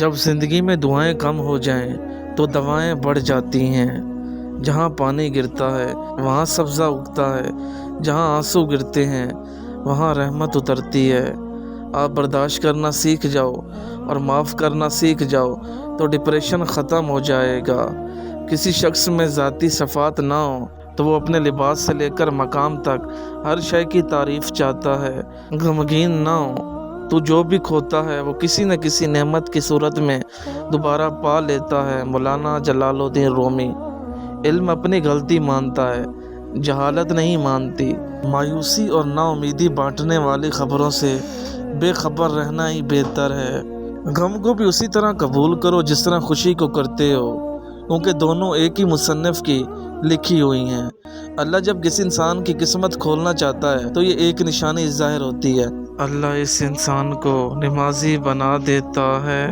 जब ज़िंदगी में दुआएं कम हो जाएं तो दवाएं बढ़ जाती हैं। जहाँ पानी गिरता है वहाँ सब्ज़ा उगता है, जहाँ आंसू गिरते हैं वहाँ रहमत उतरती है। आप बर्दाश्त करना सीख जाओ और माफ़ करना सीख जाओ तो डिप्रेशन ख़त्म हो जाएगा। किसी शख्स में ज़ाती सफ़ात ना हो तो वो अपने लिबास से लेकर मकाम तक हर शय की तारीफ़ चाहता है। गमगीन ना हो तो जो भी खोता है वो किसी न किसी नेमत की सूरत में दोबारा पा लेता है। मौलाना जलालुद्दीन रूमी। इल्म अपनी गलती मानता है, जहालत नहीं मानती। मायूसी और नाउमीदी बांटने वाली खबरों से बेखबर रहना ही बेहतर है। गम को भी उसी तरह कबूल करो जिस तरह खुशी को करते हो, क्योंकि दोनों एक ही मुसन्निफ़ की लिखी हुई हैं। अल्लाह जब किसी इंसान की किस्मत खोलना चाहता है तो ये एक निशानी ज़ाहिर होती है। अल्लाह इस इंसान को नमाजी बना देता है।